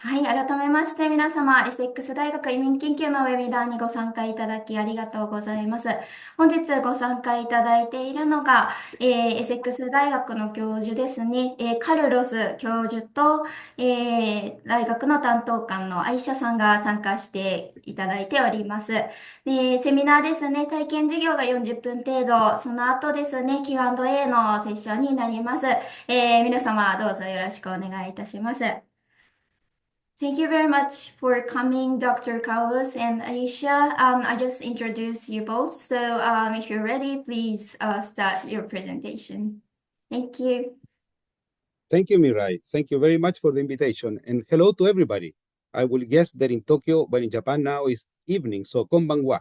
はい、改めまして皆様、エセックス大学移民研究のウェビナーにご参加いただきありがとうございます。本日ご参加いただいているのが、エセックス大学の教授ですね、カルロス教授と、大学の担当官のアイシャさんが参加していただいております。で、セミナーですね、体験授業が40分程度、その後ですね、Q&A のセッションになります。皆様どうぞよろしくお願いいたします。Thank you very much for coming, Dr. Carlos and Aisha. I just introduced you both, so if you're ready, please start your presentation. Thank you. Thank you, Mirai. Thank you very much for the invitation. And hello to everybody. I will guess that in Tokyo, but in Japan now is evening, so konbanwa.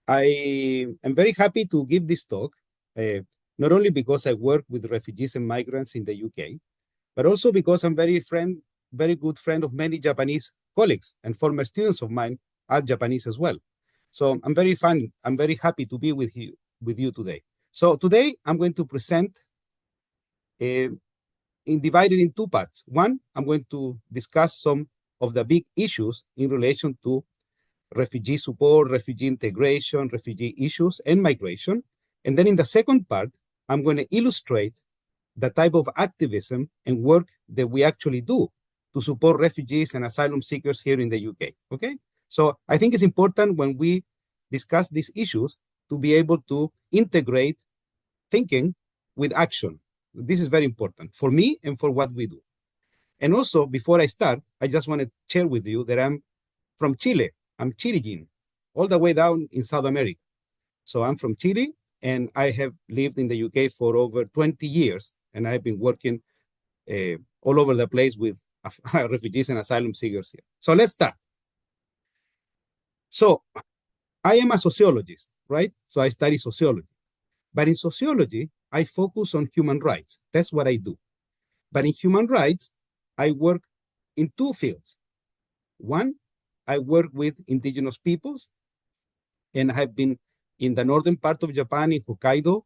I am very happy to give this talk, not only because I work with refugees and migrants in the UK, but also because I'm very good friend of many Japanese colleagues, and former students of mine are Japanese as well. So I'm very happy to be with you today. So today I'm going to present divided in two parts. One, I'm going to discuss some of the big issues in relation to refugee support, refugee integration, refugee issues, and migration. And then in the second part, I'm going to illustrate the type of activism and work that we actually do to support refugees and asylum seekers here in the UK, okay? So I think it's important when we discuss these issues to be able to integrate thinking with action. This is very important for me and for what we do. And also, before I start, I just want to share with you that I'm from Chile. I'm Chilean, all the way down in South America. So I'm from Chile, and I have lived in the UK for over 20 years, and I've been working all over the place with refugees and asylum seekers here. So let's start. So I am a sociologist, right? So I study sociology. But in sociology, I focus on human rights. That's what I do. But in human rights, I work in two fields. One, I work with indigenous peoples, and I have been in the northern part of Japan, in Hokkaido,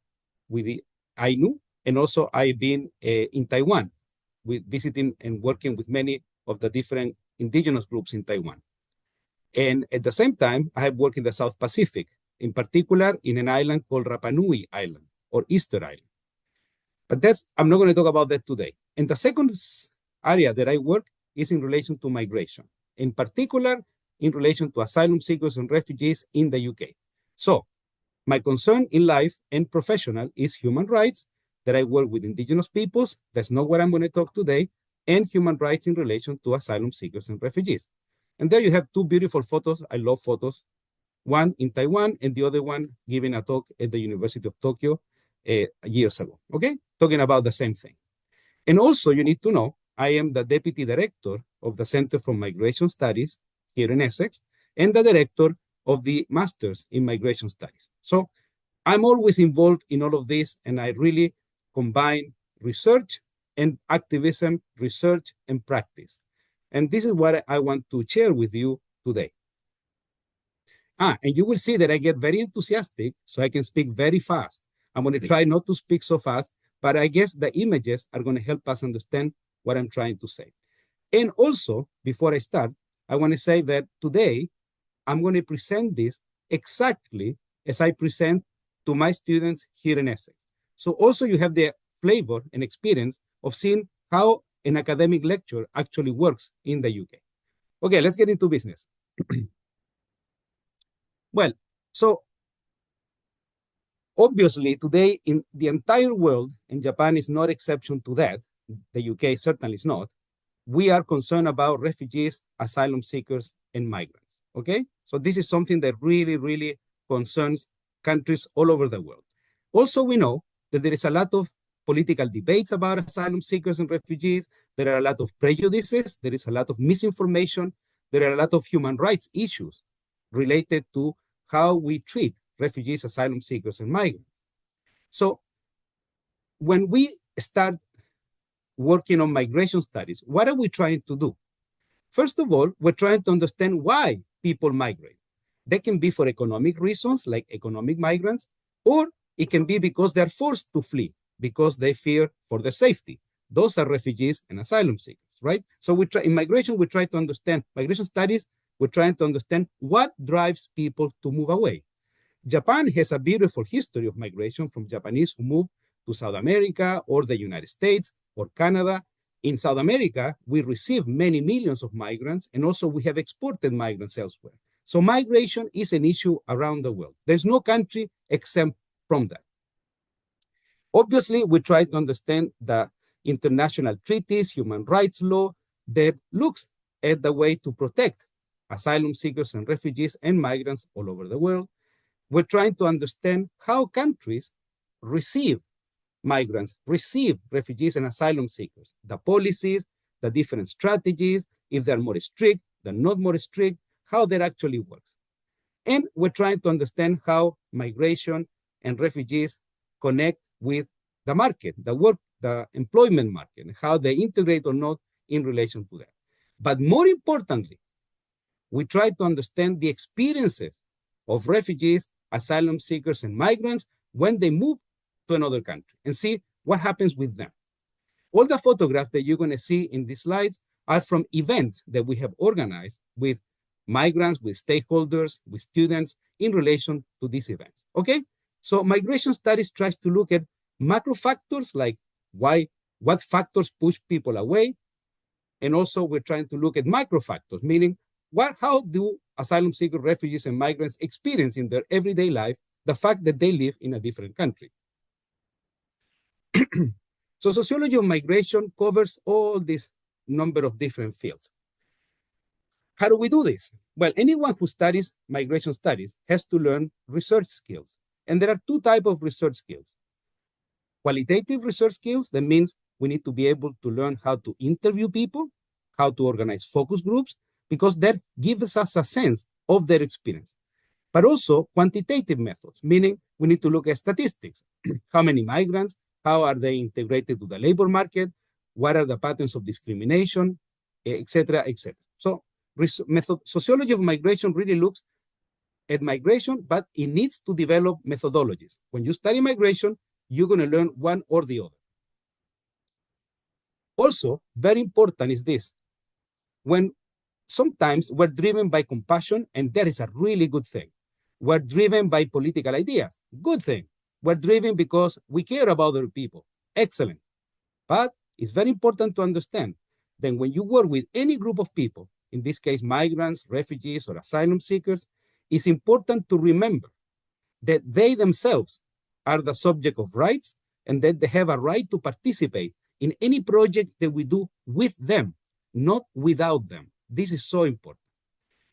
with the Ainu, and also I've been in Taiwan, with visiting and working with many of the different indigenous groups in Taiwan. And at the same time, I have worked in the South Pacific, in particular in an island called Rapa Nui Island, or Easter Island. But I'm not going to talk about that today. And the second area that I work is in relation to migration, in particular in relation to asylum seekers and refugees in the UK. So my concern in life and professional is human rights, that I work with indigenous peoples. That's not what I'm going to talk today, and human rights in relation to asylum seekers and refugees. And there you have two beautiful photos. I love photos. One in Taiwan and the other one giving a talk at the University of Tokyo years ago, okay? Talking about the same thing. And also you need to know, I am the Deputy Director of the Center for Migration Studies here in Essex, and the Director of the Masters in Migration Studies. So I'm always involved in all of this, and I really combine research and activism, research and practice. And this is what I want to share with you today. And you will see that I get very enthusiastic, so I can speak very fast. I'm going to try not to speak so fast, but I guess the images are going to help us understand what I'm trying to say. And also, before I start, I want to say that today, I'm going to present this exactly as I present to my students here in Essex. So also you have the flavor and experience of seeing how an academic lecture actually works in the UK. Okay, let's get into business. Well, so obviously today in the entire world, and Japan is no exception to that, the UK certainly is not, we are concerned about refugees, asylum seekers, and migrants, okay? So this is something that really, really concerns countries all over the world. Also, we know that there is a lot of political debates about asylum seekers and refugees. There are a lot of prejudices. There is a lot of misinformation. There are a lot of human rights issues related to how we treat refugees, asylum seekers, and migrants. So when we start working on migration studies, what are we trying to do? First of all, we're trying to understand why people migrate. They can be for economic reasons, like economic migrants, or it can be because they're forced to flee, because they fear for their safety. Those are refugees and asylum seekers. right? So in migration, we try to understand, migration studies, we're trying to understand what drives people to move away. Japan has a beautiful history of migration from Japanese who move to South America or the United States or Canada. In South America, we receive many millions of migrants, and also we have exported migrants elsewhere. So migration is an issue around the world. There's no country exempt from that. Obviously, we try to understand the international treaties, human rights law that looks at the way to protect asylum seekers and refugees and migrants all over the world. We're trying to understand how countries receive migrants, receive refugees and asylum seekers, the policies, the different strategies, if they're more strict, they're not more strict, how that actually works. And we're trying to understand how migration and refugees connect with the market, the employment market, and how they integrate or not in relation to that. But more importantly, we try to understand the experiences of refugees, asylum seekers, and migrants when they move to another country and see what happens with them. All the photographs that you're going to see in these slides are from events that we have organized with migrants, with stakeholders, with students in relation to these events, okay? So migration studies tries to look at macro factors like what factors push people away, and also we're trying to look at micro factors, meaning how do asylum seekers, refugees, and migrants experience in their everyday life the fact that they live in a different country. So sociology of migration covers all this number of different fields. How do we do this? Well, anyone who studies migration studies has to learn research skills. And there are two types of research skills. Qualitative research skills, that means we need to be able to learn how to interview people, how to organize focus groups, because that gives us a sense of their experience. But also quantitative methods, meaning we need to look at statistics. How many migrants, how are they integrated to the labor market, what are the patterns of discrimination, etc., etc. So sociology of migration really looks at migration, but it needs to develop methodologies. When you study migration, you're going to learn one or the other. Also, very important is this. When sometimes we're driven by compassion, and that is a really good thing. We're driven by political ideas, good thing. We're driven because we care about other people, excellent. But it's very important to understand that when you work with any group of people, in this case, migrants, refugees, or asylum seekers, it's important to remember that they themselves are the subject of rights and that they have a right to participate in any project that we do with them, not without them. This is so important.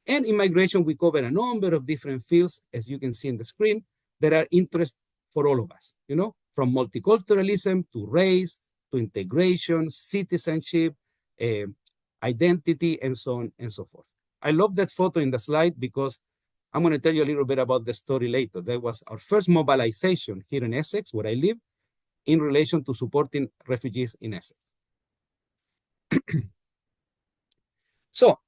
And in migration, we cover a number of different fields, as you can see in the screen, that are interest for all of us, you know, from multiculturalism to race, to integration, citizenship, identity, and so on and so forth. I love that photo in the slide because I'm going to tell you a little bit about the story later. That was our first mobilization here in Essex, where I live, in relation to supporting refugees in Essex. So,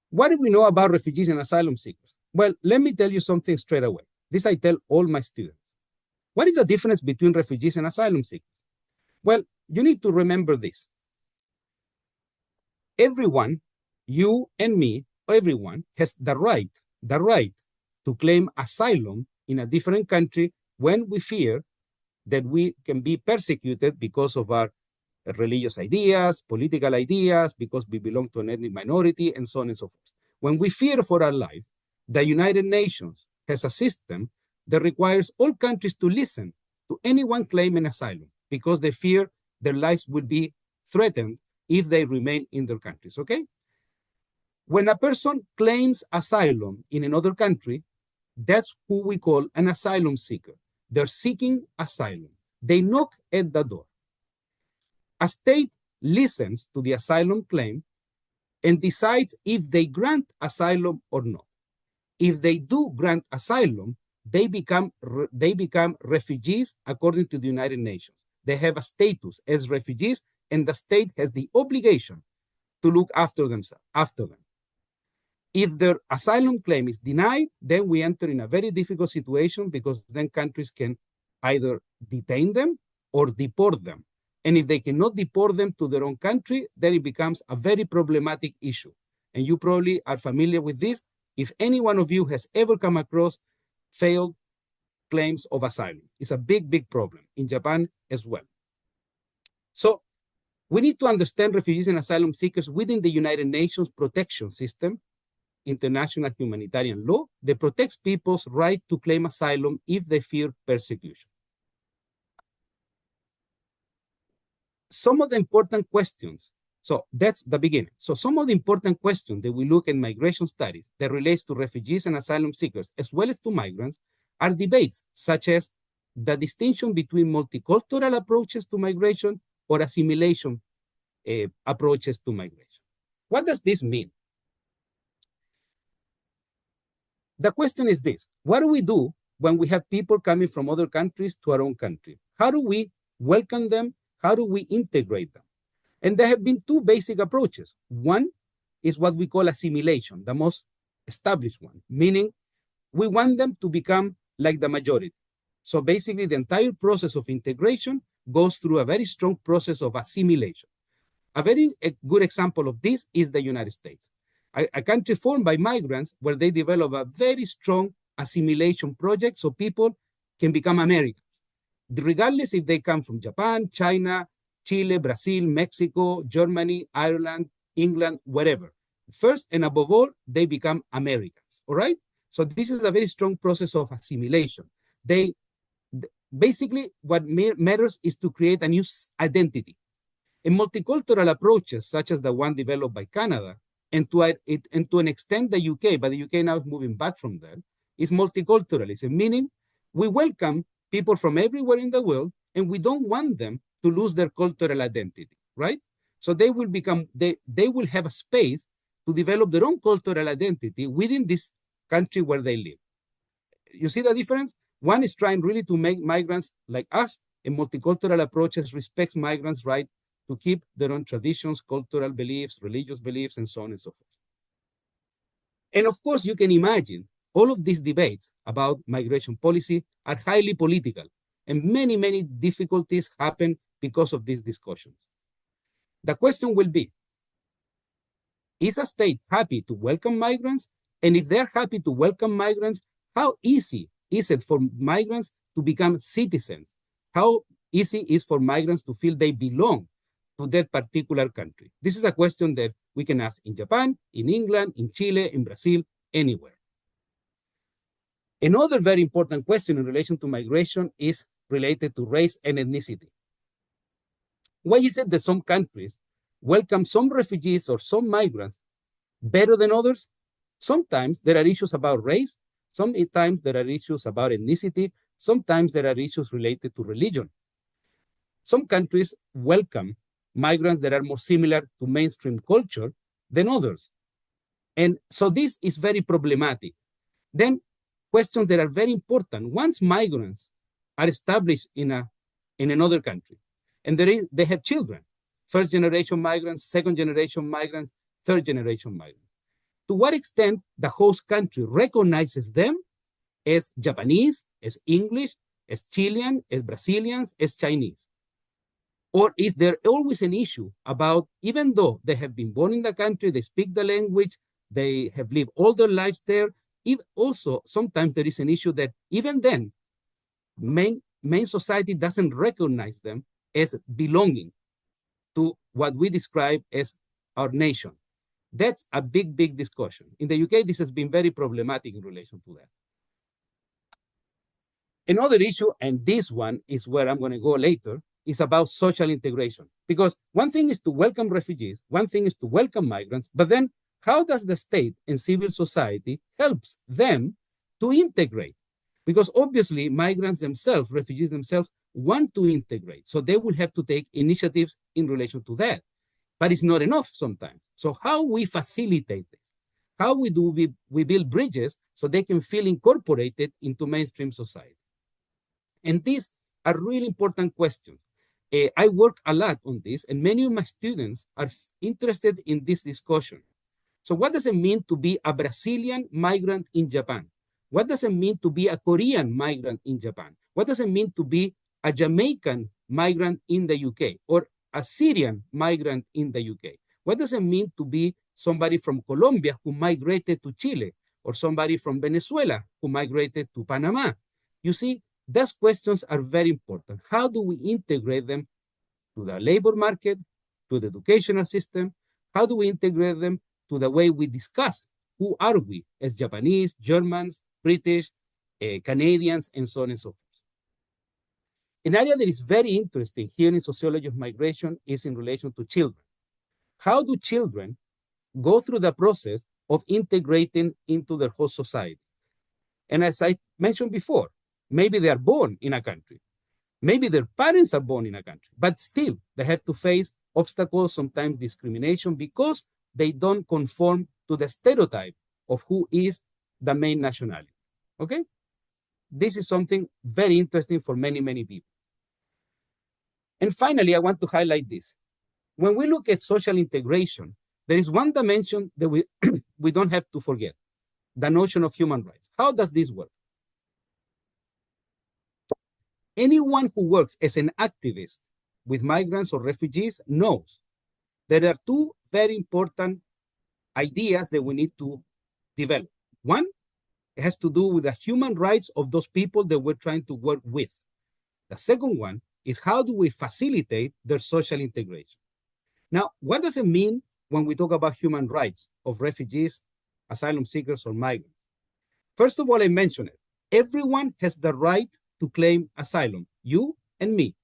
what do we know about refugees and asylum seekers? Well, let me tell you something straight away. This I tell all my students. What is the difference between refugees and asylum seekers? Well, you need to remember this. Everyone, you and me, everyone has the right to claim asylum in a different country when we fear that we can be persecuted because of our religious ideas, political ideas, because we belong to an ethnic minority, and so on and so forth. When we fear for our life, the United Nations has a system that requires all countries to listen to anyone claiming asylum because they fear their lives will be threatened if they remain in their countries, okay? When a person claims asylum in another country, that's who we call an asylum seeker. They're seeking asylum. They knock at the door. A state listens to the asylum claim and decides if they grant asylum or not. If they do grant asylum, they become refugees according to the United Nations. They have a status as refugees, and the state has the obligation to look after them. If their asylum claim is denied, then we enter in a very difficult situation because then countries can either detain them or deport them. And if they cannot deport them to their own country, then it becomes a very problematic issue. And you probably are familiar with this. If any one of you has ever come across failed claims of asylum, it's a big, big problem in Japan as well. So we need to understand refugees and asylum seekers within the United Nations protection system, international humanitarian law, that protects people's right to claim asylum if they fear persecution. Some of the important questions, so that's the beginning. So some of the important questions that we look at migration studies that relates to refugees and asylum seekers, as well as to migrants, are debates such as the distinction between multicultural approaches to migration or assimilation approaches to migration. What does this mean? The question is this: what do we do when we have people coming from other countries to our own country? How do we welcome them? How do we integrate them? And there have been two basic approaches. One is what we call assimilation, the most established one, meaning we want them to become like the majority. So basically, the entire process of integration goes through a very strong process of assimilation. A very good example of this is the United States, a country formed by migrants where they develop a very strong assimilation project so people can become Americans, regardless if they come from Japan, China, Chile, Brazil, Mexico, Germany, Ireland, England, wherever. First and above all, they become Americans, all right? So this is a very strong process of assimilation. Basically, what matters is to create a new identity. And multicultural approaches, such as the one developed by Canada, and to an extent the UK, but the UK now is moving back from that, is multiculturalism, meaning we welcome people from everywhere in the world, and we don't want them to lose their cultural identity, right? So they will will have a space to develop their own cultural identity within this country where they live. You see the difference? One is trying really to make migrants like us, and multicultural approaches respects migrants' right to keep their own traditions, cultural beliefs, religious beliefs, and so on and so forth. And of course, you can imagine all of these debates about migration policy are highly political, and many, many difficulties happen because of these discussions. The question will be, is a state happy to welcome migrants? And if they're happy to welcome migrants, how easy is it for migrants to become citizens? How easy is for migrants to feel they belong to that particular country? This is a question that we can ask in Japan, in England, in Chile, in Brazil, anywhere. Another very important question in relation to migration is related to race and ethnicity. Why is it that some countries welcome some refugees or some migrants better than others? Sometimes there are issues about race, sometimes there are issues about ethnicity, sometimes there are issues related to religion. Some countries welcome migrants that are more similar to mainstream culture than others. And so this is very problematic. Then questions that are very important. Once migrants are established in another country, and they have children, first generation migrants, second generation migrants, third generation migrants. To what extent the host country recognizes them as Japanese, as English, as Chilean, as Brazilians, as Chinese? Or is there always an issue about, even though they have been born in the country, they speak the language, they have lived all their lives there, also sometimes there is an issue that even then, main society doesn't recognize them as belonging to what we describe as our nation. That's a big, big discussion. In the UK, this has been very problematic in relation to that. Another issue, and this one is where I'm going to go later, is about social integration. Because one thing is to welcome refugees, one thing is to welcome migrants, but then how does the state and civil society helps them to integrate? Because obviously migrants themselves, refugees themselves, want to integrate. So they will have to take initiatives in relation to that. But it's not enough sometimes. So how we facilitate this? How we build bridges so they can feel incorporated into mainstream society? And these are really important questions. I work a lot on this, and many of my students are interested in this discussion. So what does it mean to be a Brazilian migrant in Japan? What does it mean to be a Korean migrant in Japan? What does it mean to be a Jamaican migrant in the UK or a Syrian migrant in the UK? What does it mean to be somebody from Colombia who migrated to Chile or somebody from Venezuela who migrated to Panama? You see, those questions are very important. How do we integrate them to the labor market, to the educational system? How do we integrate them to the way we discuss who are we as Japanese, Germans, British, Canadians, and so on and so forth? An area that is very interesting here in sociology of migration is in relation to children. How do children go through the process of integrating into their host society? And as I mentioned before, maybe they are born in a country. Maybe their parents are born in a country, but still they have to face obstacles, sometimes discrimination, because they don't conform to the stereotype of who is the main nationality, okay? This is something very interesting for many, many people. And finally, I want to highlight this. When we look at social integration, there is one dimension that we don't have to forget, the notion of human rights. How does this work? Anyone who works as an activist with migrants or refugees knows there are two very important ideas that we need to develop. One, it has to do with the human rights of those people that we're trying to work with. The second one is how do we facilitate their social integration? Now, what does it mean when we talk about human rights of refugees, asylum seekers, or migrants? First of all, I mentioned it. Everyone has the right to claim asylum, you and me,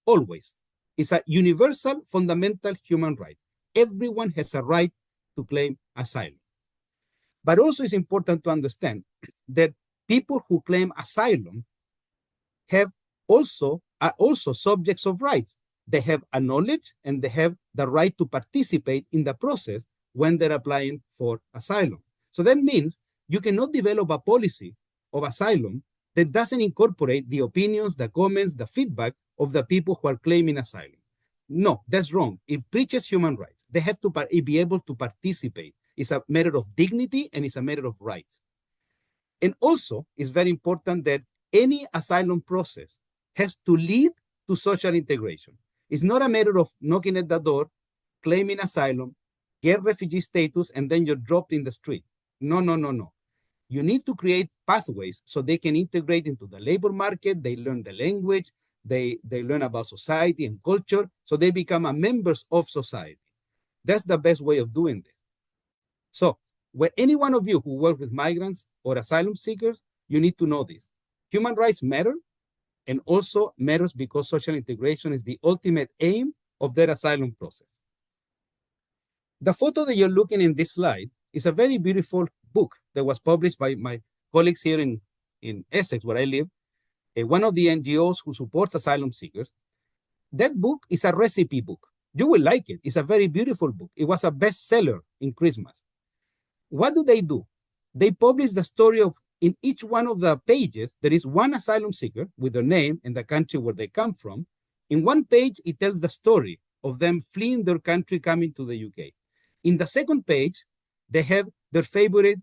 always. It's a universal, fundamental human right. Everyone has a right to claim asylum. But also it's important to understand that people who claim asylum are also subjects of rights. They have a knowledge and they have the right to participate in the process when they're applying for asylum. So that means you cannot develop a policy of asylum that doesn't incorporate the opinions, the comments, the feedback of the people who are claiming asylum. No, that's wrong. It breaches human rights. They have to be able to participate. It's a matter of dignity and it's a matter of rights. And also, it's very important that any asylum process has to lead to social integration. It's not a matter of knocking at the door, claiming asylum, get refugee status, and then you're dropped in the street. No, no, no, no. You need to create pathways so they can integrate into the labor market, they learn the language, they learn about society and culture, so they become members of society. That's the best way of doing this. So, when any one of you who work with migrants or asylum seekers, you need to know this. Human rights matter, and also matters because social integration is the ultimate aim of their asylum process. The photo that you're looking in this slide is a very beautiful book that was published by my colleagues here in Essex, where I live, one of the NGOs who supports asylum seekers. That book is a recipe book. You will like it. It's a very beautiful book. It was a bestseller in Christmas. What do? They publish the story of, in each one of the pages, there is one asylum seeker with their name and the country where they come from. In one page, it tells the story of them fleeing their country, coming to the UK. In the second page, they have their favorite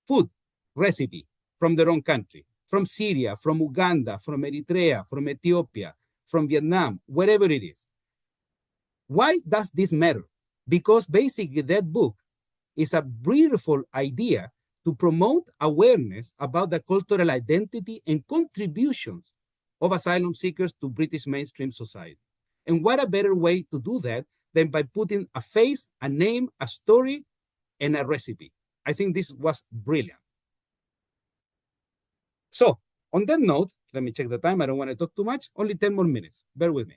food recipe from their own country, from Syria, from Uganda, from Eritrea, from Ethiopia, from Vietnam, wherever it is. Why does this matter? Because basically that book is a beautiful idea to promote awareness about the cultural identity and contributions of asylum seekers to British mainstream society. And what a better way to do that than by putting a face, a name, a story, and a recipe. I think this was brilliant. So, on that note, let me check the time. I don't want to talk too much. Only 10 more minutes. Bear with me.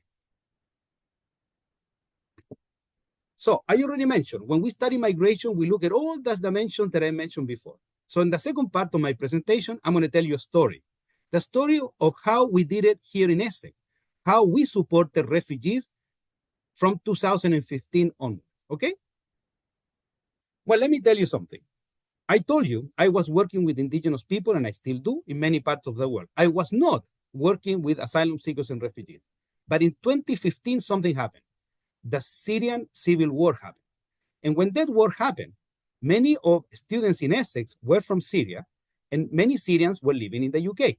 So, I already mentioned, when we study migration, we look at all those dimensions that I mentioned before. So, in the second part of my presentation, I'm going to tell you a story. The story of how we did it here in Essex, how we supported refugees from 2015 onward, okay? Well, let me tell you something. I told you I was working with indigenous people, and I still do in many parts of the world. I was not working with asylum seekers and refugees. But in 2015, something happened. The Syrian civil war happened. And when that war happened, many of students in Essex were from Syria, and many Syrians were living in the UK.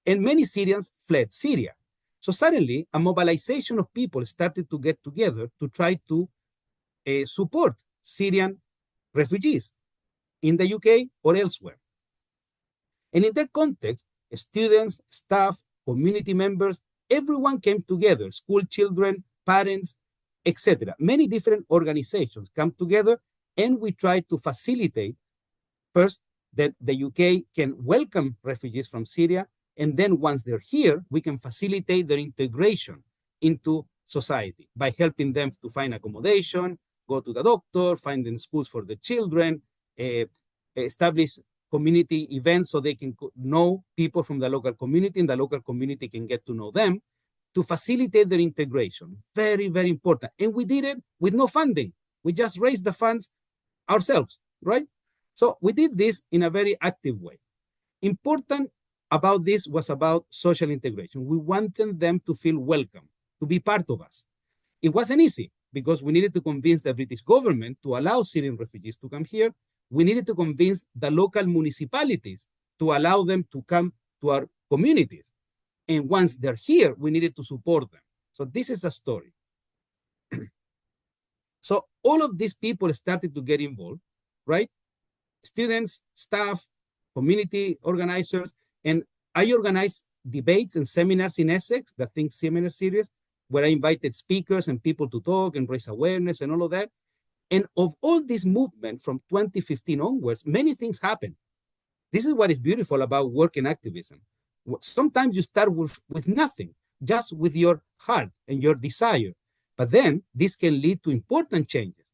And many Syrians fled Syria. So suddenly, a mobilization of people started to get together to try to support Syrian refugees in the UK or elsewhere. And in that context, students, staff, community members, everyone came together, school children, parents, etc. Many different organizations come together, and we try to facilitate first that the UK can welcome refugees from Syria, and then once they're here, we can facilitate their integration into society by helping them to find accommodation, go to the doctor, finding schools for the children, establish community events so they can know people from the local community, and the local community can get to know them to facilitate their integration. Very, very important. And we did it with no funding. We just raised the funds ourselves, right? So we did this in a very active way. Important about this was about social integration. We wanted them to feel welcome, to be part of us. It wasn't easy because we needed to convince the British government to allow Syrian refugees to come here. We needed to convince the local municipalities to allow them to come to our communities. And once they're here, we needed to support them. So this is a story. So all of these people started to get involved, right? Students, staff, community organizers, and I organized debates and seminars in Essex, the Think Seminar series, where I invited speakers and people to talk and raise awareness and all of that. And of all this movement from 2015 onwards, many things happened. This is what is beautiful about work and activism. Sometimes you start with nothing, just with your heart and your desire. But then this can lead to important changes.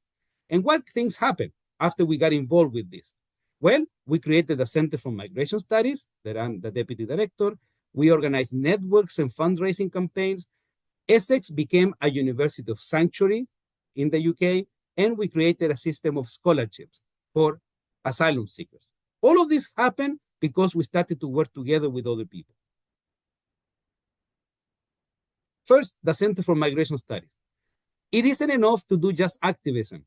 And what things happened after we got involved with this? Well, we created the Center for Migration Studies, that I'm the deputy director. We organized networks and fundraising campaigns. Essex became a university of sanctuary in the UK, and we created a system of scholarships for asylum seekers. All of this happened because we started to work together with other people. First, the Center for Migration Studies. It isn't enough to do just activism.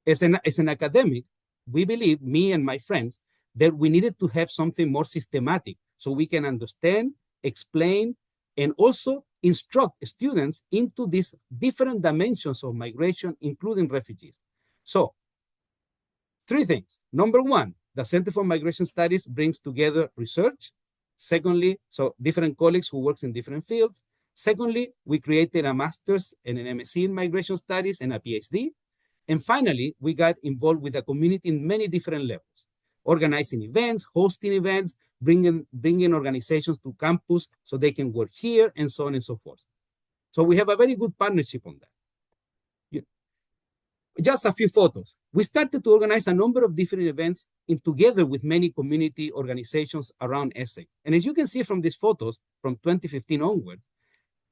As an academic, we believe, me and my friends, that we needed to have something more systematic so we can understand, explain, and also instruct students into these different dimensions of migration, including refugees. So, three things. Number one, the Center for Migration Studies brings together research. Secondly, so different colleagues who work in different fields. Secondly, we created a master's and an MSc in migration studies and a PhD. And finally, we got involved with the community in many different levels, organizing events, hosting events, bringing organizations to campus so they can work here, and so on and so forth. So we have a very good partnership on that. Just a few photos. We started to organize a number of different events together with many community organizations around Essex. And as you can see from these photos from 2015 onward,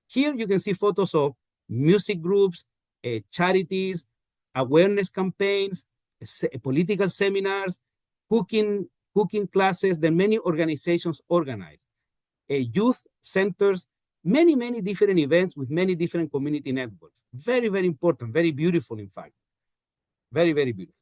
here you can see photos of music groups, charities, awareness campaigns, political seminars, cooking classes that many organizations organize, youth centers, many, many different events with many different community networks. Very, very important, very beautiful, in fact. Very, very beautiful.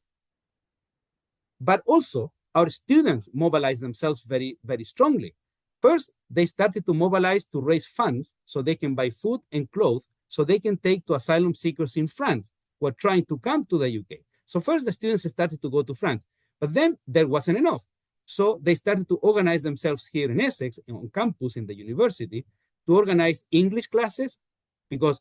But also, our students mobilize themselves very, very strongly. First, they started to mobilize to raise funds so they can buy food and clothes so they can take to asylum seekers in France who are trying to come to the UK. So first, the students started to go to France, but then there wasn't enough. So they started to organize themselves here in Essex, on campus in the university, to organize English classes, because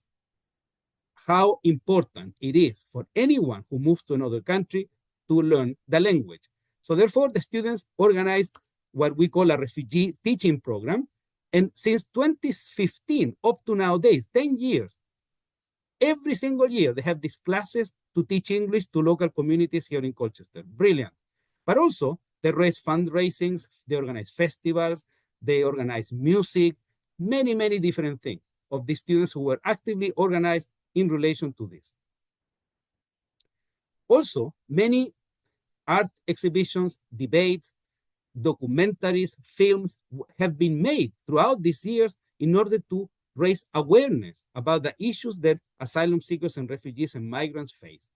how important it is for anyone who moves to another country to learn the language. So therefore, the students organized what we call a refugee teaching program. And since 2015 up to nowadays, 10 years, every single year, they have these classes to teach English to local communities here in Colchester. Brilliant. But also, they raise fundraisings, they organize festivals, they organize music, many, many different things of the students who were actively organized in relation to this. Also, many art exhibitions, debates, documentaries, films have been made throughout these years in order to raise awareness about the issues that asylum seekers and refugees and migrants face.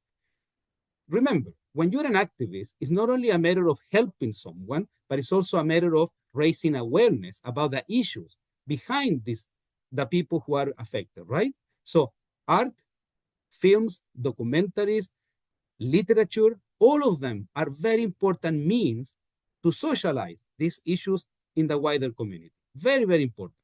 Remember, when you're an activist, it's not only a matter of helping someone, but it's also a matter of raising awareness about the issues behind these the people who are affected, right? So art, films, documentaries, literature, all of them are very important means to socialize these issues in the wider community. Very, very important.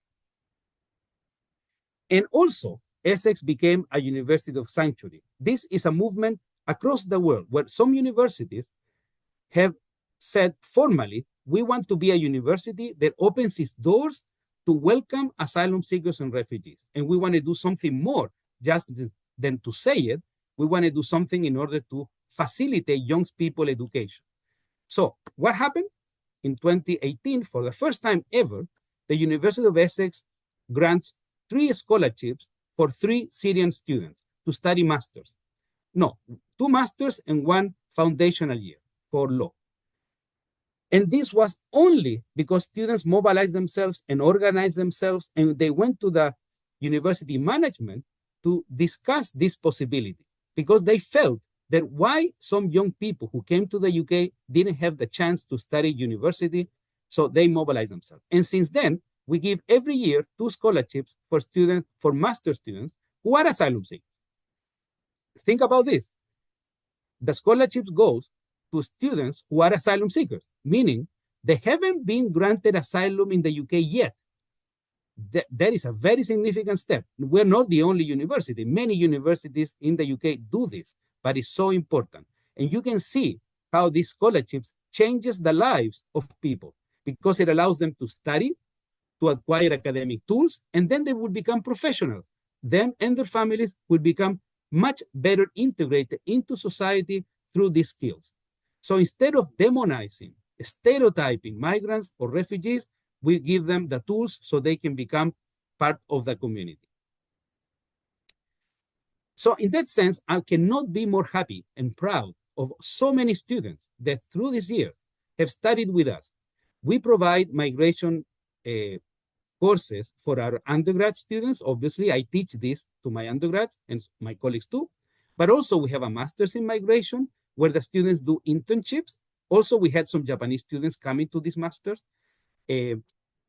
And also, Essex became a university of sanctuary. This is a movement across the world where some universities have said formally, we want to be a university that opens its doors to welcome asylum seekers and refugees. And we want to do something more just than to say it. We want to do something in order to facilitate young people education. So what happened? In 2018, for the first time ever, the University of Essex grants 3 scholarships for 3 Syrian students to study masters. No, 2 masters and 1 foundational year for law. And this was only because students mobilized themselves and organized themselves, and they went to the university management to discuss this possibility, because they felt that why some young people who came to the UK didn't have the chance to study university, so they mobilized themselves. And since then, we give every year 2 scholarships for master students who are asylum seekers. Think about this. The scholarships goes to students who are asylum seekers, meaning they haven't been granted asylum in the UK yet. That is a very significant step. We're not the only university. Many universities in the UK do this, but it's so important. And you can see how these scholarships changes the lives of people, because it allows them to study, to acquire academic tools, and then they will become professionals. Them and their families will become much better integrated into society through these skills. So instead of demonizing, stereotyping migrants or refugees, we give them the tools so they can become part of the community. So in that sense, I cannot be more happy and proud of so many students that through this year have studied with us. We provide migration courses for our undergrad students. Obviously, I teach this to my undergrads and my colleagues too. But also we have a master's in migration where the students do internships. Also, we had some Japanese students coming to this master's. And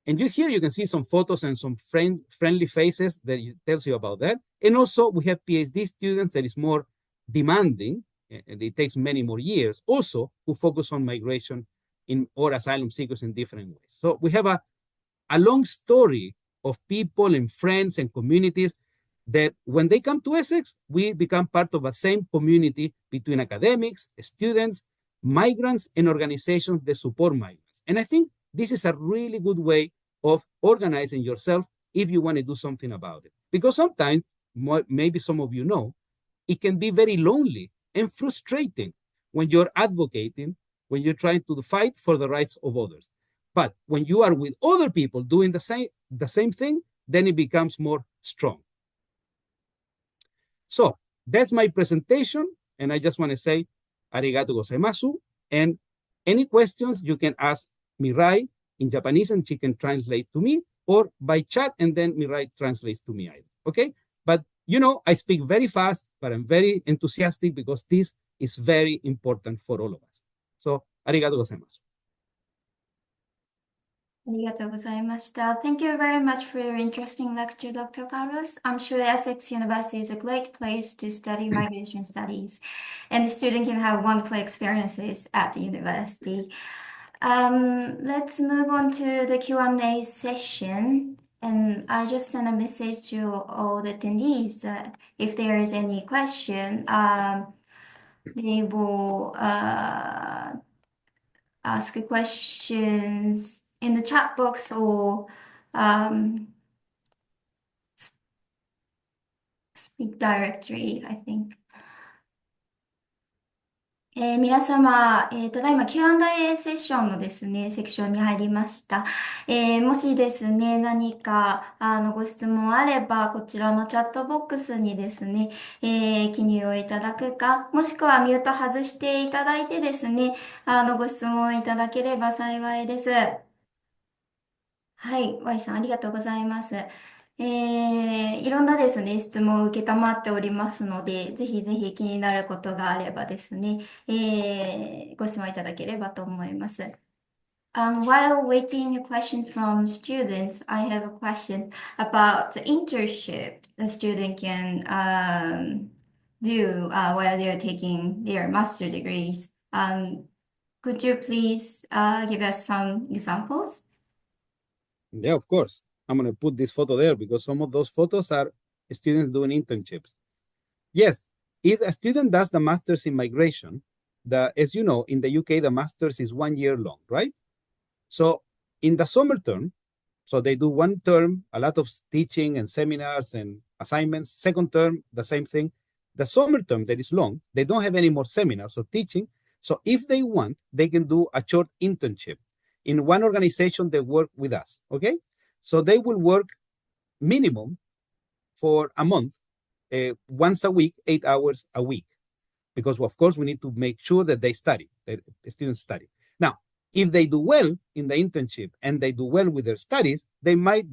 here you can see some photos and some friendly faces that tells you about that. And also we have PhD students that is more demanding, and it takes many more years also, who focus on migration or asylum seekers in different ways. So we have a long story of people and friends and communities that when they come to Essex, we become part of the same community between academics, students, migrants, and organizations that support migrants. And I think this is a really good way of organizing yourself if you want to do something about it. Because sometimes, maybe some of you know, it can be very lonely and frustrating when you're advocating, when you're trying to fight for the rights of others. But when you are with other people doing the same thing, then it becomes more strong. So that's my presentation, and I just want to say arigato gozaimasu. And any questions, you can ask Mirai in Japanese, and she can translate to me, or by chat, and then Mirai translates to me either. Okay? But you know, I speak very fast, but I'm very enthusiastic because this is very important for all of us. So, arigato gozaimasu. ありがとうございました。Thank you very much for your interesting lecture, Dr. Carlos. I'm sure Essex University is a great place to study migration studies, and the student can have wonderful experiences at the university. Let's move on to the Q&A session. And I just sent a message to all the attendees that if there is any question, they will ask questions in the chat box or speak directly, I think. 皆様、ただいま Q&A セッションのですね、セクションに入りました。もしですね、何かご質問あれば、こちらのチャットボックスにですね、記入をいただくか、もしくはミュート外していただいてですね、ご質問いただければ幸いです。はい、Y さんありがとうございます。いろんなですね、質問を受けたまっておりますので、ぜひぜひ気になることがあればですね、ご質問いただければと思います。While waiting questions from students, I have a question about the internship the student can do while they're taking their master degrees. Could you please give us some examples? Yeah, of course. I'm going to put this photo there because some of those photos are students doing internships. Yes, if a student does the master's in migration, as you know, in the UK, the master's is 1 year long, right? So in the summer term, so they do one term, a lot of teaching and seminars and assignments. Second term, the same thing. The summer term that is long, they don't have any more seminars or teaching. So if they want, they can do a short internship in one organization that work with us, okay? So they will work minimum for a month, once a week, 8 hours a week, because of course we need to make sure that they study, that the students study. Now, if they do well in the internship and they do well with their studies, they might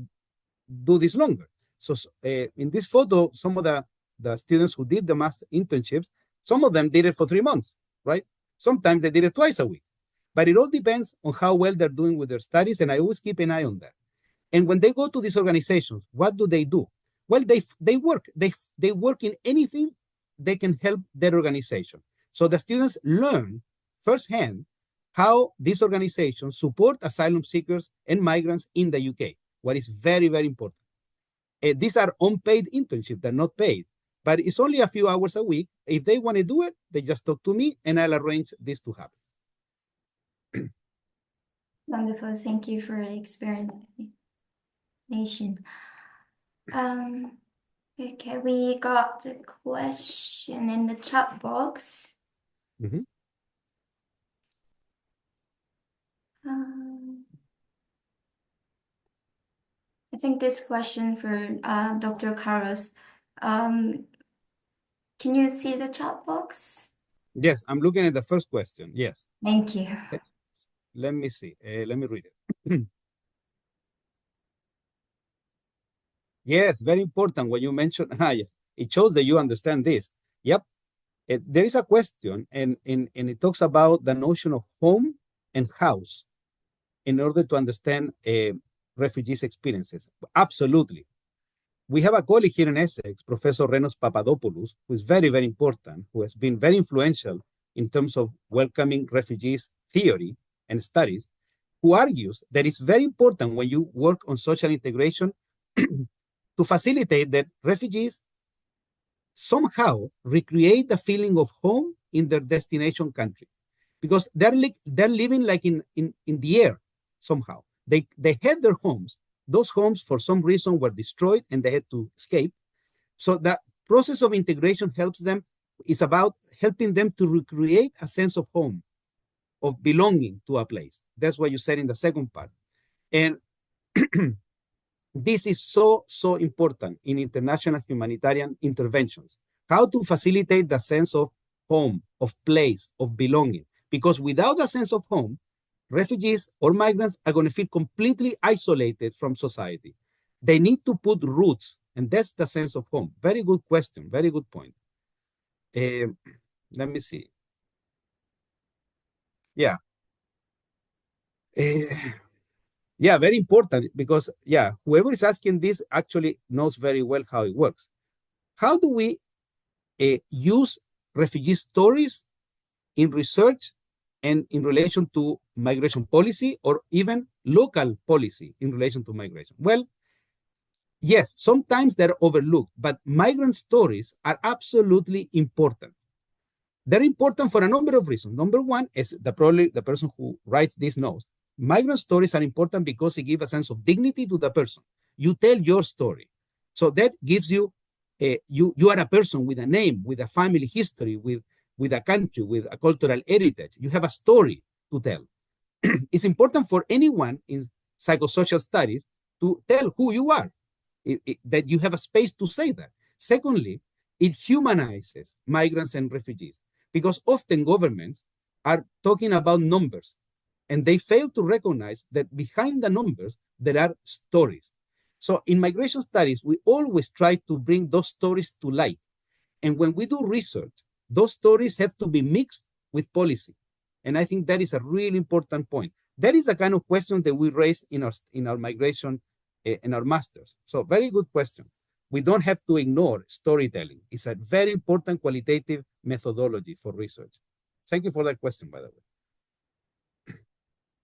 do this longer. So in this photo, some of the students who did the master internships, some of them did it for 3 months, right? Sometimes they did it twice a week. But it all depends on how well they're doing with their studies, and I always keep an eye on that. And when they go to these organizations, what do? Well, they work in anything they can help their organization. So the students learn firsthand how these organizations support asylum seekers and migrants in the UK, what is very, very important. These are unpaid internships, they're not paid, but it's only a few hours a week. If they want to do it, they just talk to me and I'll arrange this to happen. Wonderful. Thank you for the explanation. Okay, we got the question in the chat box. Mm-hmm. I think this question for Dr. Carlos. Can you see the chat box? Yes, I'm looking at the first question. Yes. Thank you. Let me see. Let me read it. Yes, very important when you mention, it shows that you understand this. Yep. There is a question, and it talks about the notion of home and house in order to understand refugees' experiences. Absolutely. We have a colleague here in Essex, Professor Renos Papadopoulos, who is very, very important, who has been very influential in terms of welcoming refugees theory and studies, who argues that it's very important when you work on social integration to facilitate that refugees somehow recreate the feeling of home in their destination country, because they're living like in the air somehow. They had their homes. Those homes, for some reason, were destroyed and they had to escape. So the process of integration is about helping them to recreate a sense of home, of belonging to a place. That's what you said in the second part. And this is so, so important in international humanitarian interventions. How to facilitate the sense of home, of place, of belonging. Because without a sense of home, refugees or migrants are going to feel completely isolated from society. They need to put roots, and that's the sense of home. Very good question, very good point. Let me see. Yeah. Yeah, very important, because, whoever is asking this actually knows very well how it works. How do we use refugee stories in research and in relation to migration policy, or even local policy in relation to migration? Well, yes, sometimes they're overlooked, but migrant stories are absolutely important. They're important for a number of reasons. Number one is probably the person who writes this knows. Migrant stories are important because they give a sense of dignity to the person. You tell your story. So that gives you, you are a person with a name, with a family history, with a country, with a cultural heritage. You have a story to tell. It's important for anyone in psychosocial studies to tell who you are, that you have a space to say that. Secondly, it humanizes migrants and refugees, because often governments are talking about numbers, and they fail to recognize that behind the numbers, there are stories. So in migration studies, we always try to bring those stories to light. And when we do research, those stories have to be mixed with policy. And I think that is a really important point. That is the kind of question that we raise in our migration, in our masters. So very good question. We don't have to ignore storytelling. It's a very important qualitative methodology for research. Thank you for that question, by the way.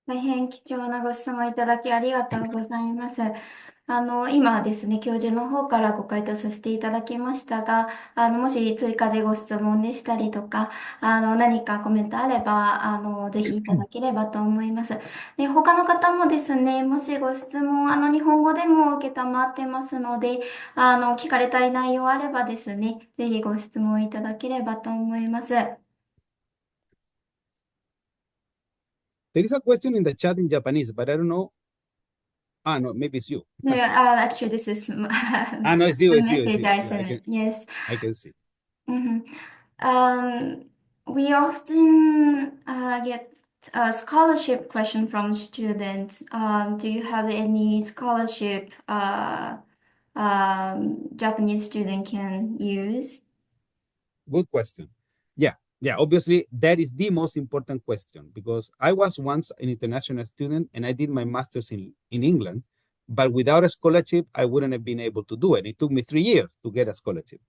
大変貴重なご質問いただきありがとうございます。今ですね、教授の方からご回答させていただきましたが、もし追加でご質問でしたりとか、何かコメントあれば、ぜひいただければと思います。で、他の方もですね、もしご質問、日本語でも受けたまってますので、聞かれたい内容あればですね、ぜひご質問いただければと思います。There is a question in the chat in Japanese, but I don't know. No, maybe it's you. No, actually, this is no, it's you, it's you, it's message you. I Yeah, sent. Yes. I can see. We often get a scholarship question from students. Do you have any scholarship Japanese student can use? Good question. Yeah, obviously that is the most important question because I was once an international student and I did my master's in England, but without a scholarship, I wouldn't have been able to do it. It took me 3 years to get a scholarship.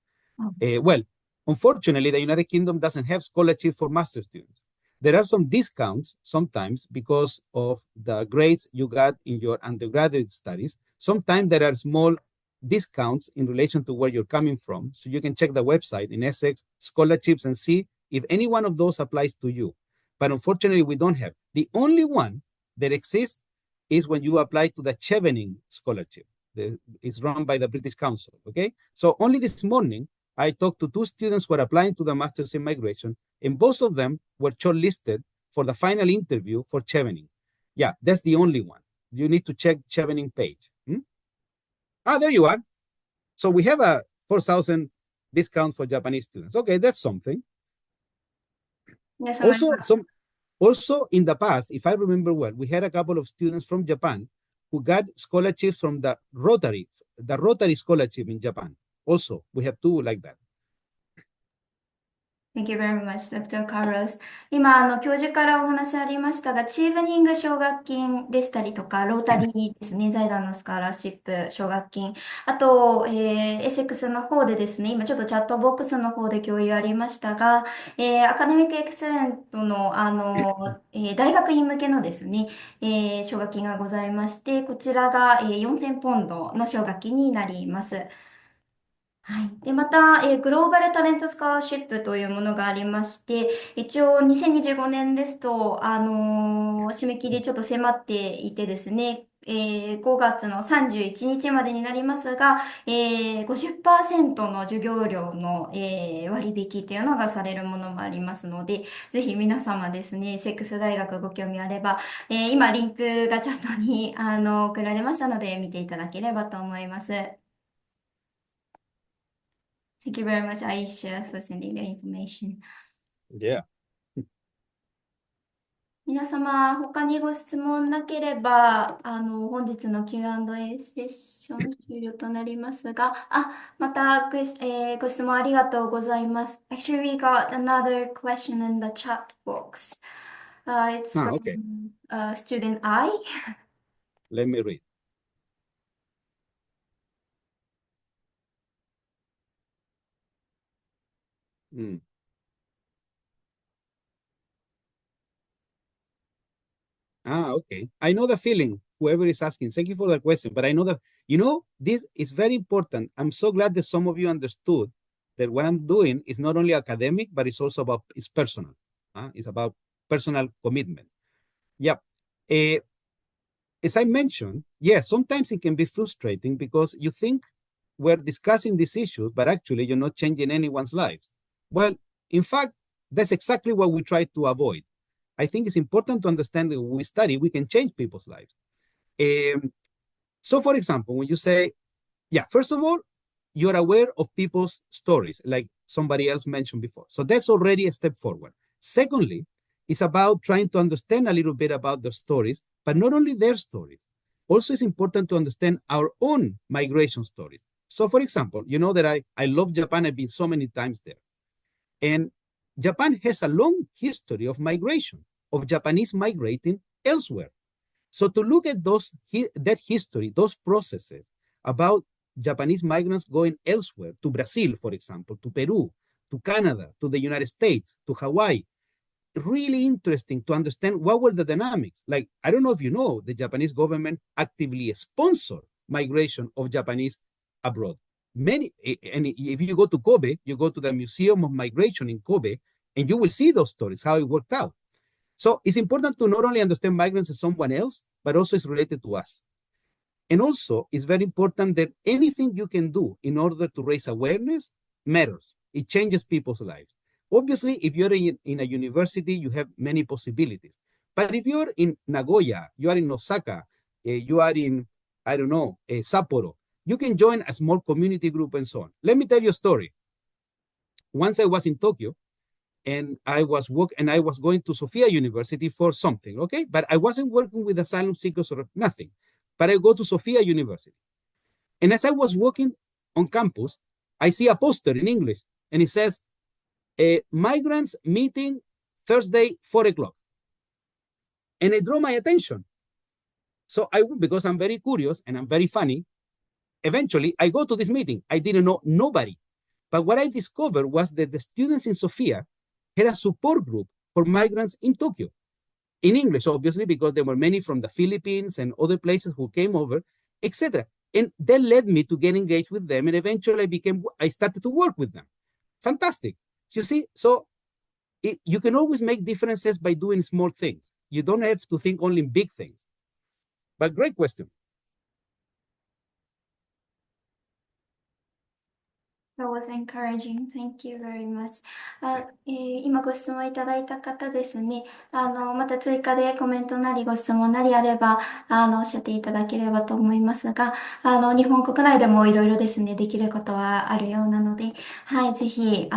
Well, unfortunately, the United Kingdom doesn't have scholarship for master's students. There are some discounts sometimes because of the grades you got in your undergraduate studies. Sometimes there are small discounts in relation to where you're coming from. So you can check the website in Essex scholarships and see if any one of those applies to you. But unfortunately, we don't have. The only one that exists is when you apply to the Chevening scholarship. It's run by the British Council, okay? So only this morning, I talked to 2 students who are applying to the Masters in Migration, and both of them were shortlisted for the final interview for Chevening. Yeah, that's the only one. You need to check Chevening page. There you are. So we have a 4,000 discount for Japanese students. Okay, that's something. Yes, Also, in the past, if I remember well, we had a couple of students from Japan who got scholarships from the Rotary scholarship in Japan. Also, we have 2 like that. Thank you very much, Dr. Carlos. 今、教授からお話ありましたが、チーブニング奨学金でしたりとか、ロータリーですね、財団のスカラーシップ奨学金、あと、エセックスの方でですね、今ちょっとチャットボックスの方で共有ありましたが、アカデミックエクセレントの、大学院向けのですね、奨学金がございまして、こちらが、4000ポンドの奨学金になります。はい。で、また、グローバルタレントスカラーシップというものがありまして、一応2025年ですと、締め切りちょっと迫っていてですね、5月の31日までになりますが、50% の授業料の、割引っていうのがされるものもありますので、ぜひ皆様ですね、セックス大学ご興味あれば、今リンクがチャットに、送られましたので、見ていただければと思います。Thank you very much, Aisha, for sending the information. Yeah. 皆様、他にご質問なければ、本日の Q&A セッション終了となりますが、またご質問ありがとうございます。Actually, we got another question in the chat box. It's from Okay. Student I. Let me read. Okay. I know the feeling, whoever is asking. Thank you for the question. But I know that, this is very important. I'm so glad that some of you understood that what I'm doing is not only academic, but it's also it's personal. It's about personal commitment. Yeah. As I mentioned, yes, sometimes it can be frustrating because you think we're discussing these issues, but actually you're not changing anyone's lives. Well, in fact, that's exactly what we try to avoid. I think it's important to understand that when we study, we can change people's lives. So, for example, when you say, first of all, you're aware of people's stories, like somebody else mentioned before. So that's already a step forward. Secondly, it's about trying to understand a little bit about the stories, but not only their stories. Also, it's important to understand our own migration stories. So, for example, you know that I love Japan. I've been so many times there. And Japan has a long history of migration, of Japanese migrating elsewhere. So to look at that history, those processes about Japanese migrants going elsewhere, to Brazil, for example, to Peru, to Canada, to the United States, to Hawaii, really interesting to understand what were the dynamics. Like, I don't know if you know, the Japanese government actively sponsored migration of Japanese abroad. And if you go to Kobe, you go to the Museum of Migration in Kobe, and you will see those stories, how it worked out. So it's important to not only understand migrants as someone else, but also it's related to us. And also, it's very important that anything you can do in order to raise awareness matters. It changes people's lives. Obviously, if you're in a university, you have many possibilities. But if you're in Nagoya, you are in Osaka, you are in, I don't know, Sapporo, you can join a small community group and so on. Let me tell you a story. Once I was in Tokyo, and I was going to Sophia University for something, okay? But I wasn't working with asylum seekers or nothing. But I go to Sophia University. And as I was walking on campus, I see a poster in English, and it says, migrants meeting Thursday, 4 o'clock. And it drew my attention. So because I'm very curious and I'm very funny, eventually I go to this meeting. I didn't know nobody. But what I discovered was that the students in Sophia had a support group for migrants in Tokyo. In English, obviously, because there were many from the Philippines and other places who came over, etc. And that led me to get engaged with them. And eventually I started to work with them. Fantastic. You see, so you can always make differences by doing small things. You don't have to think only in big things. But great question. That was encouraging. Thank you very much. 今ご質問いただいた方ですね。また追加でコメントなりご質問なりあれば、おっしゃっていただければと思いますが、日本国内でもいろいろですね、できることはあるようなので、はい、ぜひ、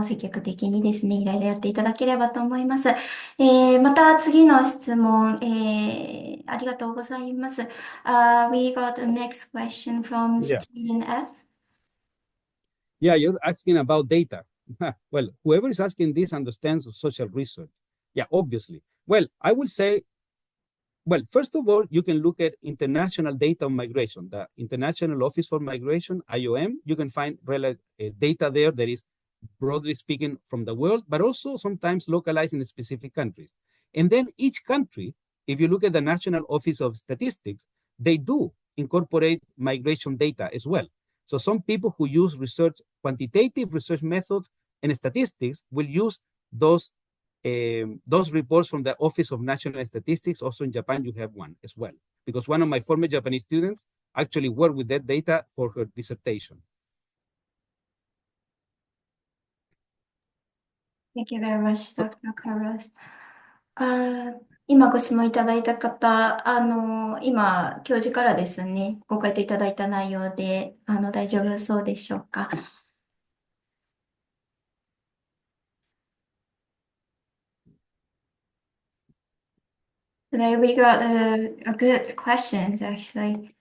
積極的にですね、いろいろやっていただければと思います。また次の質問、ありがとうございます。We got the next question from student F. Yeah, you're asking about data. Well, whoever is asking this understands social research. Yeah, obviously. Well, I will say, well, first of all, you can look at international data on migration, the International Office for Migration, IOM. You can find data there that is, broadly speaking, from the world, but also sometimes localized in specific countries. And then each country, if you look at the National Office of Statistics, they do incorporate migration data as well. So some people who use quantitative research methods and statistics will use those reports from the Office of National Statistics. Also in Japan, you have one as well, because one of my former Japanese students actually worked with that data for her dissertation. Thank you very much, Dr. Carlos. 今ご質問いただいた方、今、教授からですね、ご回答いただいた内容で、大丈夫そうでしょうか。Today we got a good questions, actually.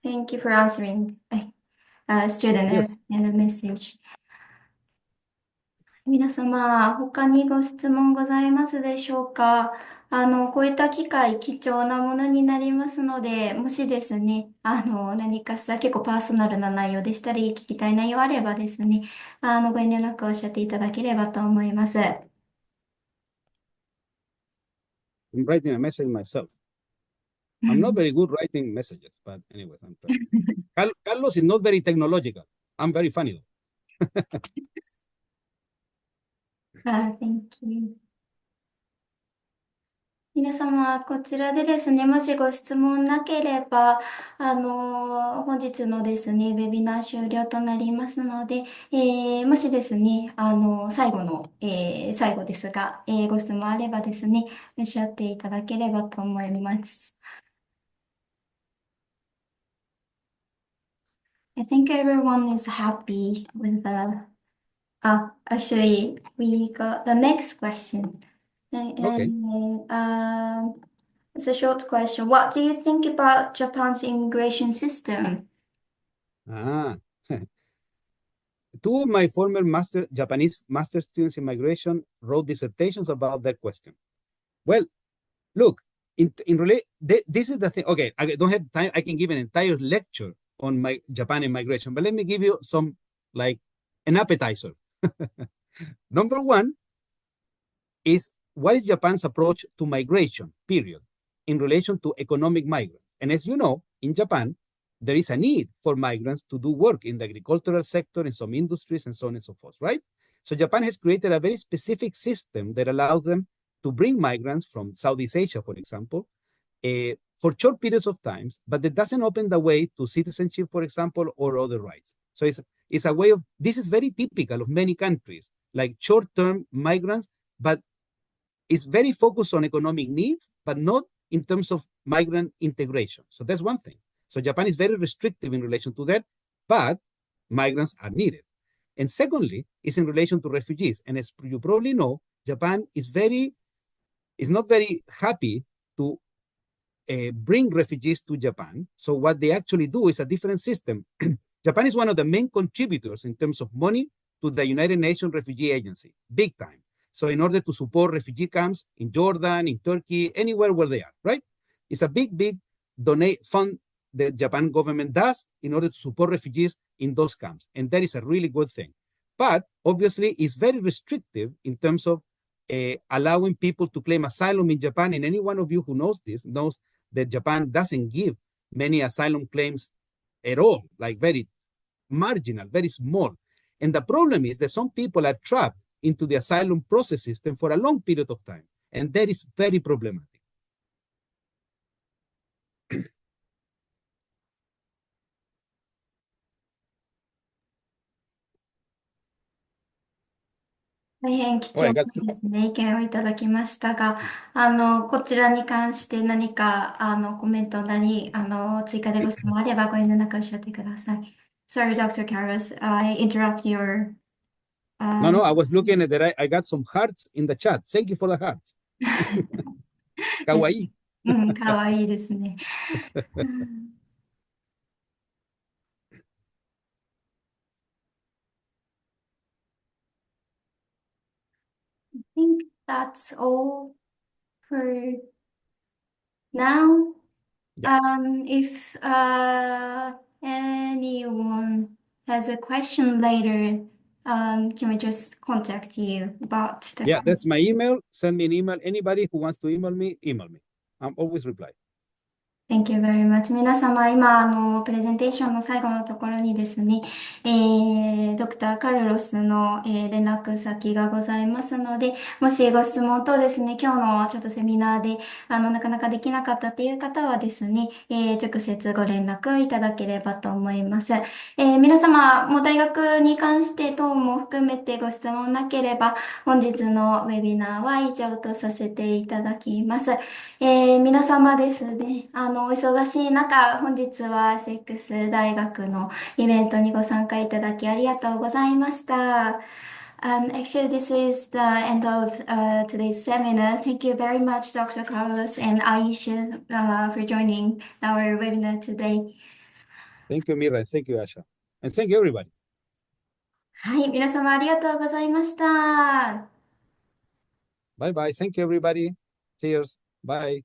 Thank you for answering, student Yes. and the message. 皆様、他にご質問ございますでしょうか？こういった機会、貴重なものになりますので、もしですね、何かしら結構パーソナルな内容でしたり、聞きたい内容あればですね、ご遠慮なくおっしゃっていただければと思います。I'm writing a message myself. I'm not very good writing messages, but anyways, I'm trying. Carlos is not very technological. I'm very funny though. Thank you. 皆様、こちらでですね、もしご質問なければ、本日のですね、ウェビナー終了となりますので、もしですね、最後ですが、ご質問あればですね、おっしゃっていただければと思います。I think everyone is happy with actually, we got the next question. Okay. It's a short question. What do you think about Japan's immigration system? Two of my former Japanese master students in migration wrote dissertations about that question. Well, look, this is the thing. Okay, I don't have time. I can give an entire lecture on my Japan and migration, but let me give you some, like, an appetizer. Number one is, what is Japan's approach to migration, period, in relation to economic migrants? And as you know, in Japan, there is a need for migrants to do work in the agricultural sector, in some industries, and so on and so forth, right? So Japan has created a very specific system that allows them to bring migrants from Southeast Asia, for example, for short periods of time, but that doesn't open the way to citizenship, for example, or other rights. So it's a way of, this is very typical of many countries, like short-term migrants, but it's very focused on economic needs, but not in terms of migrant integration. So that's one thing. So Japan is very restrictive in relation to that, but migrants are needed. And secondly, is in relation to refugees. And as you probably know, Japan is not very happy to bring refugees to Japan. So what they actually do is a different system. Japan is one of the main contributors in terms of money to the United Nations Refugee Agency, big time. So in order to support refugee camps in Jordan, in Turkey, anywhere where they are, right? It's a big, big fund the Japan government does in order to support refugees in those camps. And that is a really good thing. But obviously, it's very restrictive in terms of allowing people to claim asylum in Japan. And any one of you who knows this knows that Japan doesn't give many asylum claims at all, like very marginal, very small. And the problem is that some people are trapped into the asylum process system for a long period of time. And that is very problematic.大変貴重なですね、意見をいただきましたが、こちらに関して何か、コメントなり、追加でご質問あればご遠慮なくおっしゃってください。Sorry, Dr. Carlos, I interrupt your... No, I was looking at that. I got some hearts in the chat. Thank you for the hearts. かわいい。うん、かわいいですね。I think that's all for now. If anyone has a question later, can we just contact you about the... Yeah, that's my email. Send me an email. Anybody who wants to email me, email me. I'm always reply. Thank you very much. 皆様、今、プレゼンテーションの最後のところにですね、ドクター・カルロスの、連絡先がございますので、もしご質問とですね、今日のちょっとセミナーで、なかなかできなかったっていう方はですね、直接ご連絡いただければと思います。皆様、もう大学に関して等も含めてご質問なければ、本日のウェビナーは以上とさせていただきます。皆様ですね、お忙しい中、本日はエセックス大学のイベントにご参加いただきありがとうございました。Actually, this is the end of today's seminar. Thank you very much, Dr. Carlos and Aisha, for joining our webinar today. Thank you, Mira. Thank you, Asha. And thank you, everybody. はい、皆様ありがとうございました。Bye bye. Thank you, everybody. Cheers. Bye.